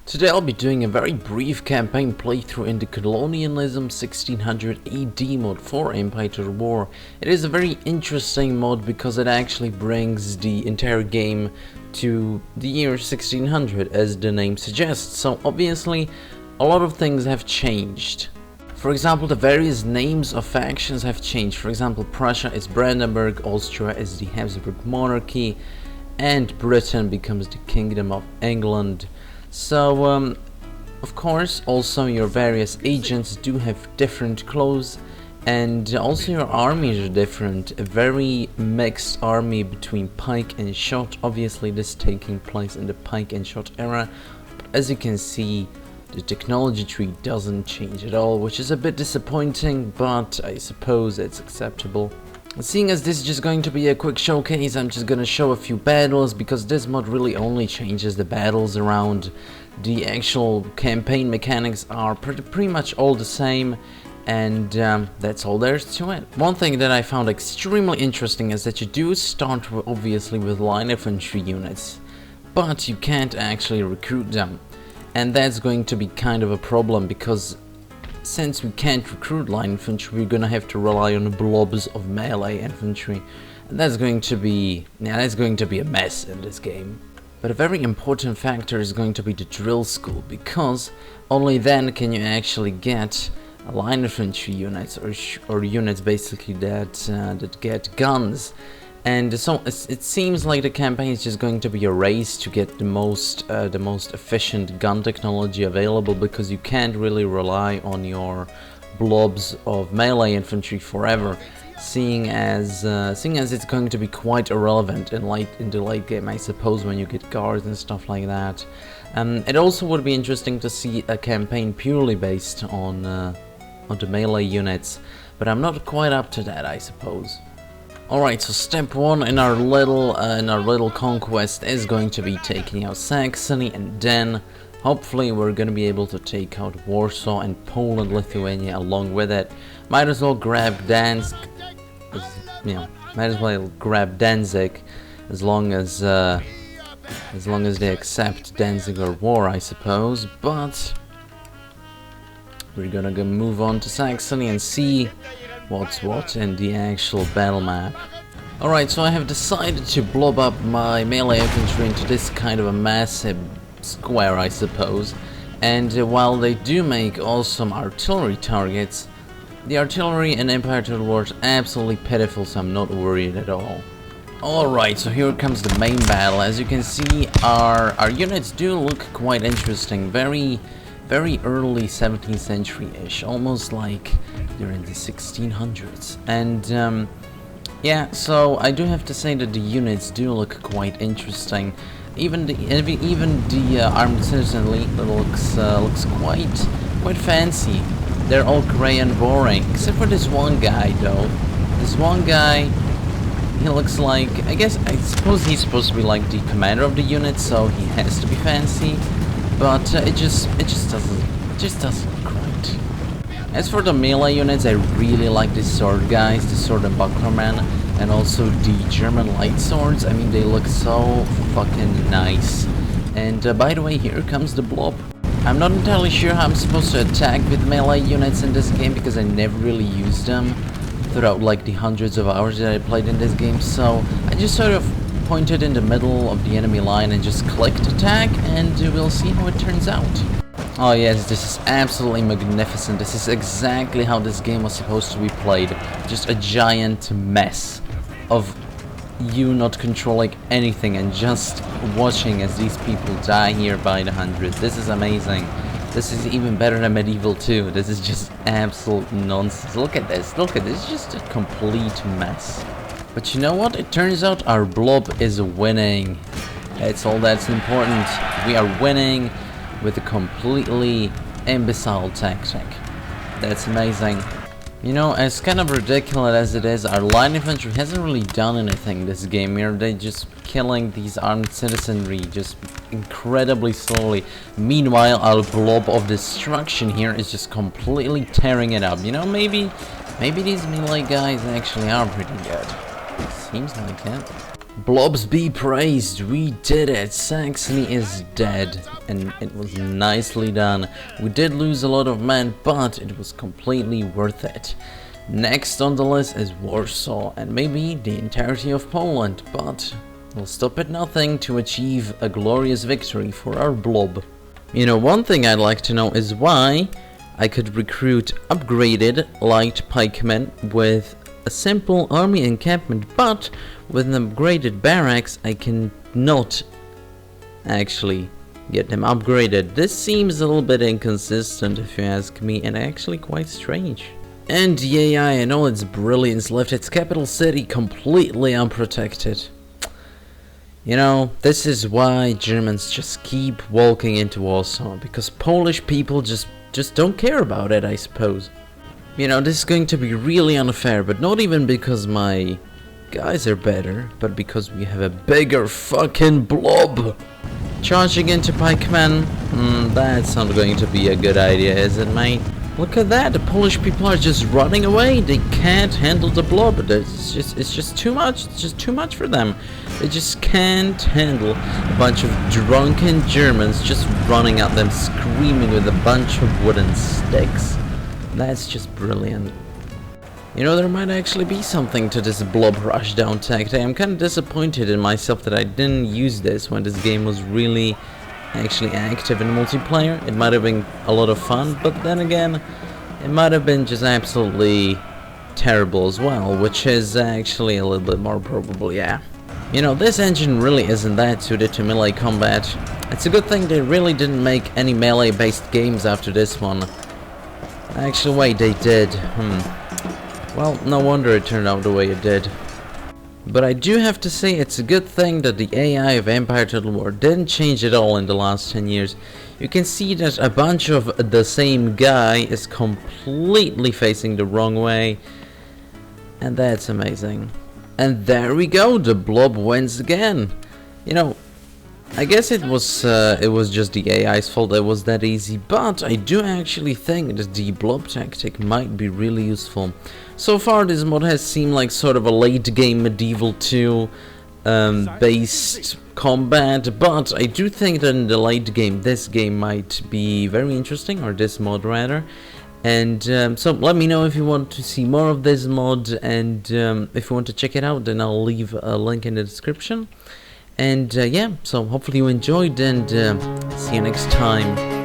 Today I'll be doing a very brief campaign playthrough in the Colonialism 1600 AD mod for Untitled War. It is a very interesting mod because it actually brings the entire game to the year 1600 as the name suggests, so obviously a lot of things have changed. For example, the various names of factions have changed. For example, Prussia is Brandenburg, Austria is the Habsburg monarchy, and Britain becomes the Kingdom of England. So, of course, also your various agents do have different clothes, and also your armies are different. A very mixed army between pike and shot. Obviously, this taking place in the pike and shot era. But as you can see, the technology tree doesn't change at all, which is a bit disappointing, but I suppose it's acceptable. Seeing as this is just going to be a quick showcase, I'm just gonna show a few battles, because this mod really only changes the battles around. The actual campaign mechanics are pretty much all the same, and that's all there is to it. One thing that I found extremely interesting is that you do start obviously with line infantry units, but you can't actually recruit them. And that's going to be kind of a problem, because since we can't recruit line infantry, we're gonna have to rely on blobs of melee infantry, and that's going to be a mess in this game. But a very important factor is going to be the drill school, because only then can you actually get line infantry units or units basically that get guns. And so it seems like the campaign is just going to be a race to get the most efficient gun technology available, because you can't really rely on your blobs of melee infantry forever, seeing as it's going to be quite irrelevant in the late game, I suppose, when you get guards and stuff like that. It also would be interesting to see a campaign purely based on the melee units, but I'm not quite up to that, I suppose. Alright, so step one in our little conquest is going to be taking out Saxony, and then hopefully we're going to be able to take out Warsaw and Poland, Lithuania along with it. Might as well grab Danzig, as long as they accept Danzig or war, I suppose. But we're gonna move on to Saxony and see what's what in the actual battle map. Alright, so I have decided to blob up my melee infantry into this kind of a massive square, I suppose. And while they do make awesome artillery targets, the artillery in Untitled War is absolutely pitiful, so I'm not worried at all. Alright, so here comes the main battle. As you can see, our units do look quite interesting. Very early 17th century-ish, almost like they're in the 1600s. And yeah, so I do have to say that the units do look quite interesting. Even the armed citizen looks quite fancy. They're all grey and boring, except for this one guy though. This one guy, he looks like, I suppose he's supposed to be like the commander of the unit, so he has to be fancy. But it just doesn't look right. As for the melee units, I really like the sword guys, the sword and bucklermen, and also the German light swords. I mean, they look so fucking nice. And by the way, here comes the blob. I'm not entirely sure how I'm supposed to attack with melee units in this game, because I never really used them throughout like the hundreds of hours that I played in this game. So I just sort of pointed in the middle of the enemy line and just clicked attack, and we'll see how it turns out. Oh yes, this is absolutely magnificent. This is exactly how this game was supposed to be played. Just a giant mess of you not controlling anything and just watching as these people die here by the hundreds. This is amazing. This is even better than Medieval 2. This is just absolute nonsense. Look at this, it's just a complete mess. But you know what? It turns out our blob is winning. That's all that's important. We are winning with a completely imbecile tactic. That's amazing. You know, as kind of ridiculous as it is, our line infantry hasn't really done anything this game here. They're just killing these armed citizenry just incredibly slowly. Meanwhile, our blob of destruction here is just completely tearing it up. You know, maybe these melee guys actually are pretty good. Seems like it. Blobs be praised, we did it! Saxony is dead, and it was nicely done. We did lose a lot of men, but it was completely worth it. Next on the list is Warsaw, and maybe the entirety of Poland, but we'll stop at nothing to achieve a glorious victory for our blob. You know, one thing I'd like to know is why I could recruit upgraded light pikemen with a simple army encampment, but with an upgraded barracks I can not actually get them upgraded. This seems a little bit inconsistent if you ask me, and actually quite strange. And the AI and all its brilliance left its capital city completely unprotected. You know, this is why Germans just keep walking into Warsaw, because Polish people just don't care about it, I suppose. You know, this is going to be really unfair, but not even because my guys are better, but because we have a bigger fucking blob. Charging into pikemen? That's not going to be a good idea, is it, mate? Look at that, the Polish people are just running away. They can't handle the blob. It's just too much. It's just too much for them. They just can't handle a bunch of drunken Germans just running at them, screaming with a bunch of wooden sticks. That's just brilliant. You know, there might actually be something to this blob rushdown tactic. I'm kind of disappointed in myself that I didn't use this when this game was really actually active in multiplayer. It might have been a lot of fun, but then again, it might have been just absolutely terrible as well, which is actually a little bit more probable, yeah. You know, this engine really isn't that suited to melee combat. It's a good thing they really didn't make any melee-based games after this one. Actually, wait, they did. Well, no wonder it turned out the way it did. But I do have to say it's a good thing that the AI of Empire Total War didn't change at all in the last 10 years. You can see that a bunch of the same guy is completely facing the wrong way. And that's amazing. And there we go, the blob wins again. You know, I guess it was just the AI's fault it was that easy, but I do actually think that the blob tactic might be really useful. So far this mod has seemed like sort of a late game Medieval 2 based combat, but I do think that in the late game this game might be very interesting, or this mod rather. And so let me know if you want to see more of this mod, and if you want to check it out, then I'll leave a link in the description. And yeah, so hopefully you enjoyed, and see you next time.